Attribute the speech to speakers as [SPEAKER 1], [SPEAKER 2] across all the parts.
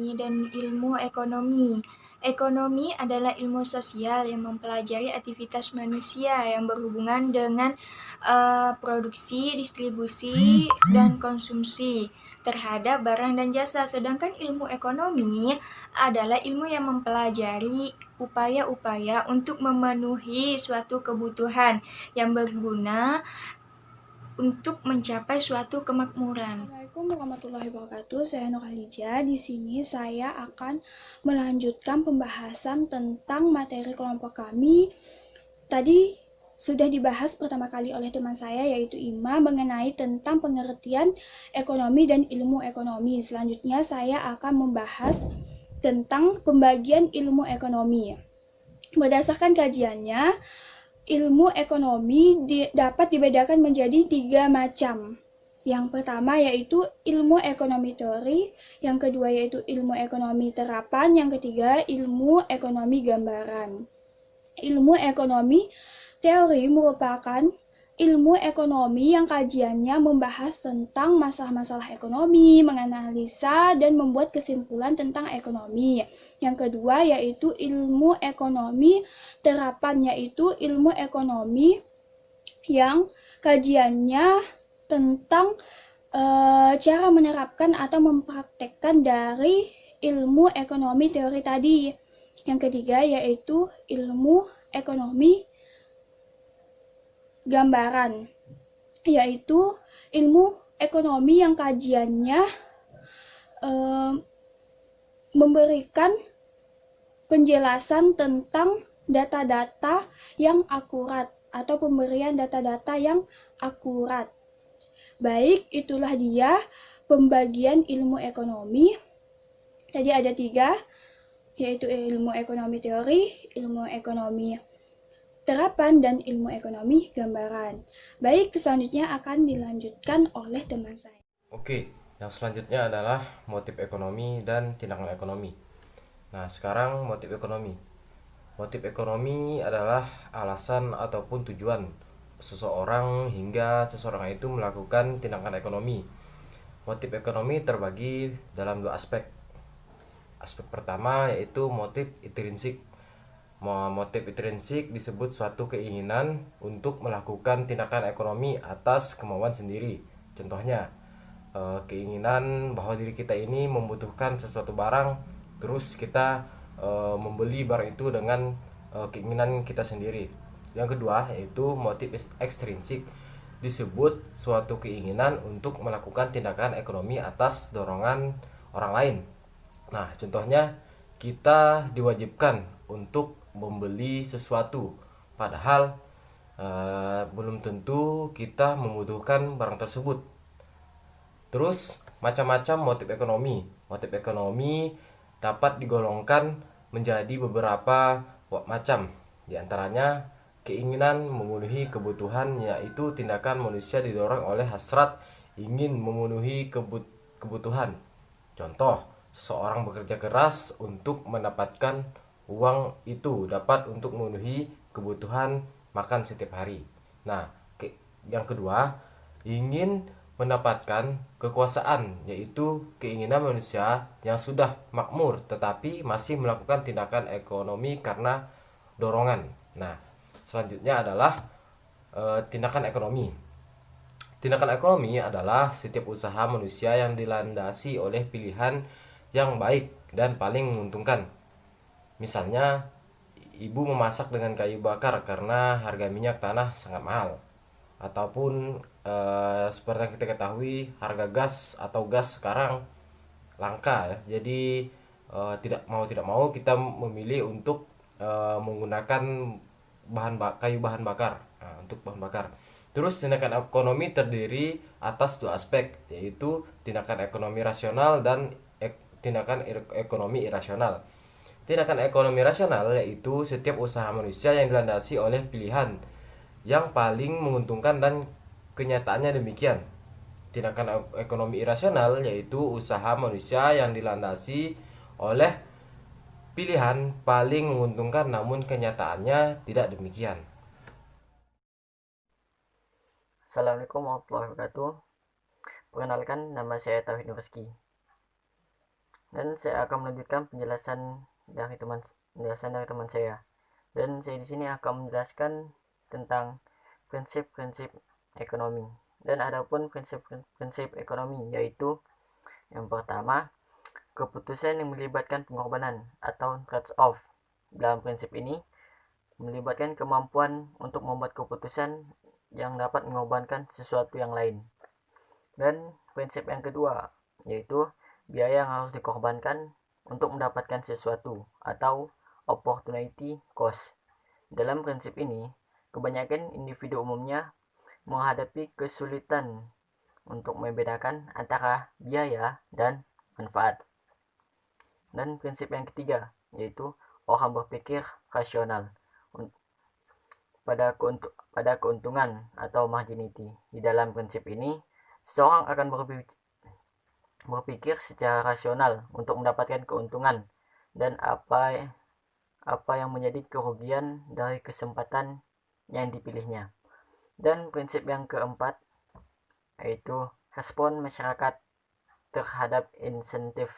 [SPEAKER 1] ekonomi dan ilmu ekonomi. Ekonomi adalah ilmu sosial yang mempelajari aktivitas manusia yang berhubungan dengan produksi, distribusi, dan konsumsi terhadap barang dan jasa. Sedangkan ilmu ekonomi adalah ilmu yang mempelajari upaya-upaya untuk memenuhi suatu kebutuhan yang berguna untuk mencapai suatu kemakmuran.
[SPEAKER 2] Assalamualaikum warahmatullahi wabarakatuh. Saya Nur Khalija. Di sini saya akan melanjutkan pembahasan tentang materi kelompok kami. Tadi sudah dibahas pertama kali oleh teman saya yaitu Ima mengenai tentang pengertian ekonomi dan ilmu ekonomi. Selanjutnya saya akan membahas tentang pembagian ilmu ekonomi. Berdasarkan kajiannya, ilmu ekonomi dapat dibedakan menjadi 3 macam. Yang pertama yaitu ilmu ekonomi teori, yang kedua yaitu ilmu ekonomi terapan, yang ketiga ilmu ekonomi gambaran. Ilmu ekonomi teori merupakan ilmu ekonomi yang kajiannya membahas tentang masalah-masalah ekonomi, menganalisa dan membuat kesimpulan tentang ekonomi. Yang kedua yaitu ilmu ekonomi terapan, yaitu ilmu ekonomi yang kajiannya tentang cara menerapkan atau mempraktekkan dari ilmu ekonomi teori tadi. Yang ketiga yaitu ilmu ekonomi gambaran, yaitu ilmu ekonomi yang kajiannya memberikan penjelasan tentang data-data yang akurat atau pemberian data-data yang akurat. Baik, itulah dia pembagian ilmu ekonomi. Tadi ada 3, yaitu ilmu ekonomi teori, ilmu ekonomi terapan, dan ilmu ekonomi gambaran. Baik, selanjutnya akan dilanjutkan oleh teman saya.
[SPEAKER 3] Oke, yang selanjutnya adalah motif ekonomi dan tindakan ekonomi. Nah, sekarang motif ekonomi. Motif ekonomi adalah alasan ataupun tujuan seseorang hingga seseorang itu melakukan tindakan ekonomi. Motif ekonomi terbagi dalam 2 aspek. Aspek pertama yaitu motif intrinsik. Motif intrinsik disebut suatu keinginan untuk melakukan tindakan ekonomi atas kemauan sendiri. Contohnya, keinginan bahwa diri kita ini membutuhkan sesuatu barang, terus kita membeli barang itu dengan keinginan kita sendiri. Yang kedua yaitu motif ekstrinsik, disebut suatu keinginan untuk melakukan tindakan ekonomi atas dorongan orang lain. Nah, contohnya kita diwajibkan untuk membeli sesuatu, padahal belum tentu kita membutuhkan barang tersebut. Terus macam-macam motif ekonomi. Motif ekonomi dapat digolongkan menjadi beberapa macam. Di antaranya keinginan memenuhi kebutuhan, yaitu tindakan manusia didorong oleh hasrat ingin memenuhi kebutuhan. Contoh, seseorang bekerja keras untuk mendapatkan uang itu dapat untuk memenuhi kebutuhan makan setiap hari. Nah, yang kedua, ingin mendapatkan kekuasaan, yaitu keinginan manusia yang sudah makmur tetapi masih melakukan tindakan ekonomi karena dorongan. Nah, selanjutnya adalah tindakan ekonomi. Tindakan ekonomi adalah setiap usaha manusia yang dilandasi oleh pilihan yang baik dan paling menguntungkan. Misalnya, ibu memasak dengan kayu bakar karena harga minyak tanah sangat mahal, ataupun seperti yang kita ketahui harga gas atau gas sekarang langka ya. Jadi tidak mau kita memilih untuk menggunakan bahan bakar. Nah, untuk bahan bakar. Terus tindakan ekonomi terdiri atas 2 aspek, yaitu tindakan ekonomi rasional dan tindakan ekonomi irasional. Tindakan ekonomi rasional yaitu setiap usaha manusia yang dilandasi oleh pilihan yang paling menguntungkan dan kenyataannya demikian. Tindakan ekonomi irasional yaitu usaha manusia yang dilandasi oleh pilihan paling menguntungkan namun kenyataannya tidak demikian.
[SPEAKER 4] Assalamualaikum warahmatullahi wabarakatuh. Perkenalkan, nama saya Tauhid Nurski. Dan saya akan melanjutkan penjelasan dari teman saya. Dan saya di sini akan menjelaskan tentang prinsip-prinsip ekonomi. Dan adapun prinsip ekonomi, yaitu yang pertama, keputusan yang melibatkan pengorbanan atau trade-off. Dalam prinsip ini melibatkan kemampuan untuk membuat keputusan yang dapat mengorbankan sesuatu yang lain. Dan prinsip yang kedua, yaitu biaya yang harus dikorbankan untuk mendapatkan sesuatu atau opportunity cost. Dalam prinsip ini, kebanyakan individu umumnya menghadapi kesulitan untuk membedakan antara biaya dan manfaat. Dan prinsip yang ketiga, yaitu orang berpikir rasional pada keuntungan atau marginality. Di dalam prinsip ini, seseorang akan berpikir secara rasional untuk mendapatkan keuntungan dan apa yang menjadi kerugian dari kesempatan yang dipilihnya. Dan prinsip yang keempat, yaitu respon masyarakat terhadap insentif.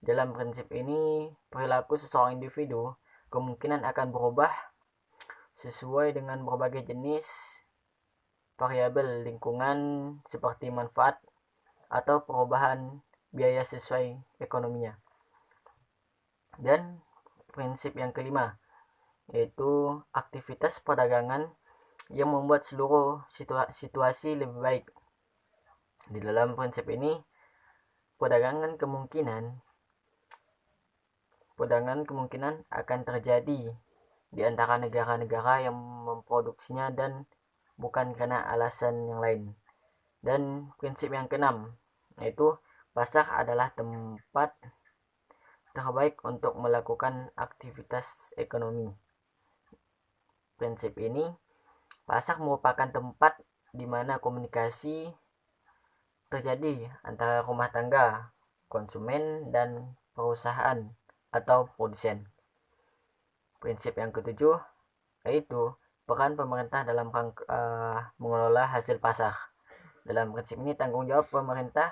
[SPEAKER 4] Dalam prinsip ini, perilaku seseorang individu kemungkinan akan berubah sesuai dengan berbagai jenis variabel lingkungan seperti manfaat atau perubahan biaya sesuai ekonominya. Dan prinsip yang kelima, yaitu aktivitas perdagangan yang membuat seluruh situasi lebih baik. Di dalam prinsip ini, perdagangan kemungkinan akan terjadi di antara negara-negara yang memproduksinya dan bukan karena alasan yang lain. Dan prinsip yang keenam, yaitu pasar adalah tempat terbaik untuk melakukan aktivitas ekonomi. Prinsip ini, pasar merupakan tempat di mana komunikasi terjadi antara rumah tangga, konsumen, dan perusahaan atau produsen. Prinsip yang ketujuh, yaitu peran pemerintah dalam mengelola hasil pasar. Dalam prinsip ini, tanggung jawab pemerintah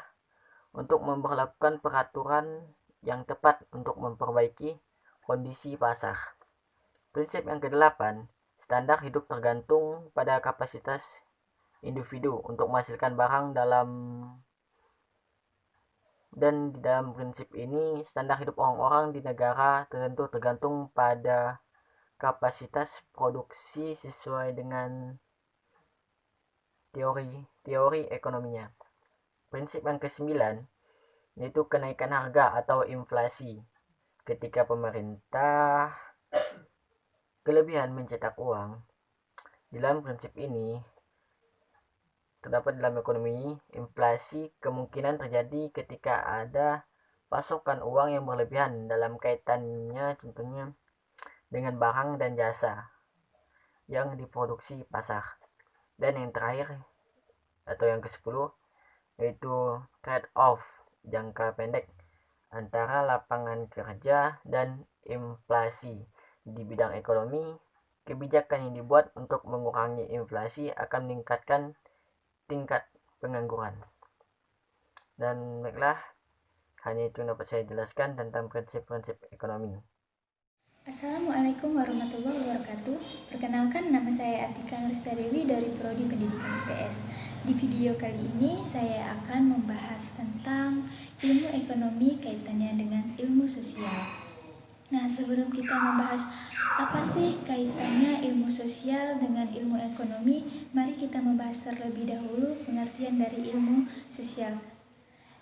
[SPEAKER 4] untuk memperlakukan peraturan yang tepat untuk memperbaiki kondisi pasar. Prinsip yang kedelapan, standar hidup tergantung pada kapasitas individu untuk menghasilkan barang dan di dalam prinsip ini, standar hidup orang-orang di negara tertentu tergantung pada kapasitas produksi sesuai dengan teori ekonominya. Prinsip yang kesembilan, yaitu kenaikan harga atau inflasi. Ketika pemerintah kelebihan mencetak uang, dalam prinsip ini terdapat dalam ekonomi, inflasi kemungkinan terjadi ketika ada pasokan uang yang berlebihan dalam kaitannya contohnya dengan barang dan jasa yang diproduksi pasar. Dan yang terakhir atau yang ke-10, yaitu trade-off jangka pendek antara lapangan kerja dan inflasi. Di bidang ekonomi, kebijakan yang dibuat untuk mengurangi inflasi akan meningkatkan tingkat pengangguran. Dan baiklah, hanya itu yang dapat saya jelaskan tentang prinsip-prinsip ekonomi.
[SPEAKER 1] Assalamualaikum warahmatullahi wabarakatuh. Perkenalkan, nama saya Atika Nurstadewi dari Prodi Pendidikan IPS. Di video kali ini saya akan membahas tentang ilmu ekonomi kaitannya dengan ilmu sosial. Nah, sebelum kita membahas apa sih kaitannya ilmu sosial dengan ilmu ekonomi, mari kita membahas terlebih dahulu pengertian dari ilmu sosial.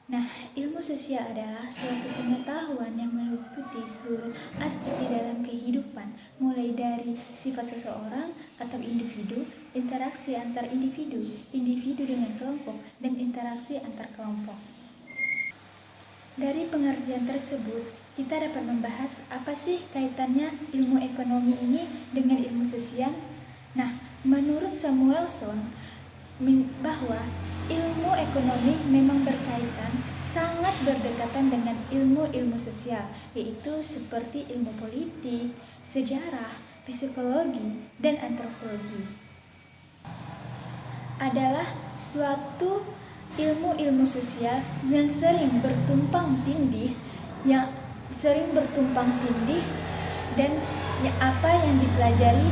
[SPEAKER 1] Nah, ilmu sosial adalah suatu pengetahuan yang meliputi seluruh aspek di dalam kehidupan, mulai dari sifat seseorang atau individu, interaksi antar individu, individu dengan kelompok, dan interaksi antar kelompok. Dari pengertian tersebut, kita dapat membahas apa sih kaitannya ilmu ekonomi ini dengan ilmu sosial. Nah, menurut Samuelson, bahwa ilmu ekonomi memang berkaitan sangat berdekatan dengan ilmu-ilmu sosial, yaitu seperti ilmu politik, sejarah, psikologi, dan antropologi. Adalah suatu ilmu-ilmu sosial yang sering bertumpang tindih
[SPEAKER 5] yang sering bertumpang tindih dan apa yang dipelajari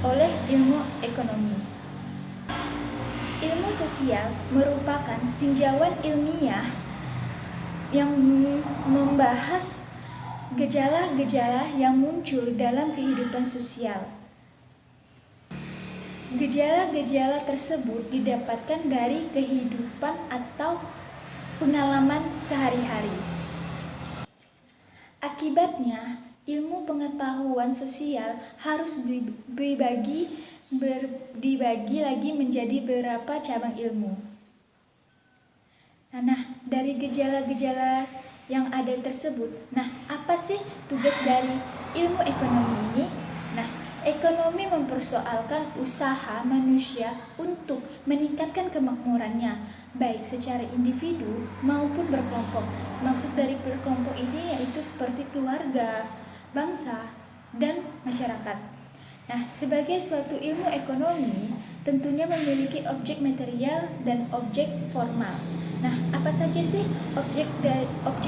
[SPEAKER 5] oleh ilmu ekonomi. Ilmu sosial merupakan tinjauan ilmiah yang membahas gejala-gejala yang muncul dalam kehidupan sosial. Gejala-gejala tersebut didapatkan dari kehidupan atau pengalaman sehari-hari. Akibatnya, ilmu pengetahuan sosial harus dibagi lagi menjadi beberapa cabang ilmu. Nah, dari gejala-gejala yang ada tersebut, apa sih tugas dari ilmu ekonomi ini? Ekonomi mempersoalkan usaha manusia untuk meningkatkan kemakmurannya, baik secara individu maupun berkelompok. Maksud dari berkelompok ini yaitu seperti keluarga, bangsa, dan masyarakat. Sebagai suatu ilmu ekonomi, tentunya memiliki objek material dan objek formal. Apa saja sih objek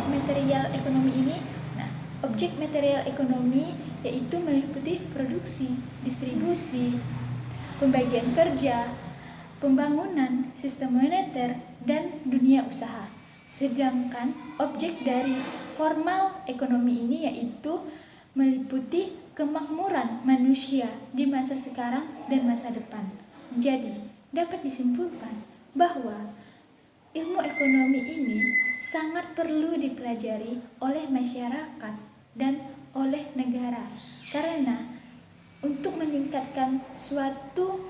[SPEAKER 5] material ekonomi ini? Objek material ekonomi yaitu meliputi produksi, distribusi, pembagian kerja, pembangunan, sistem moneter, dan dunia usaha. Sedangkan objek dari formal ekonomi ini yaitu meliputi kemakmuran manusia di masa sekarang dan masa depan. Jadi, dapat disimpulkan bahwa ilmu ekonomi ini sangat perlu dipelajari oleh masyarakat dan oleh negara, karena untuk meningkatkan suatu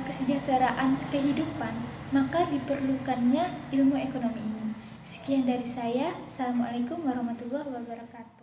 [SPEAKER 5] kesejahteraan kehidupan, maka diperlukannya ilmu ekonomi ini. Sekian dari saya. Assalamualaikum warahmatullahi wabarakatuh.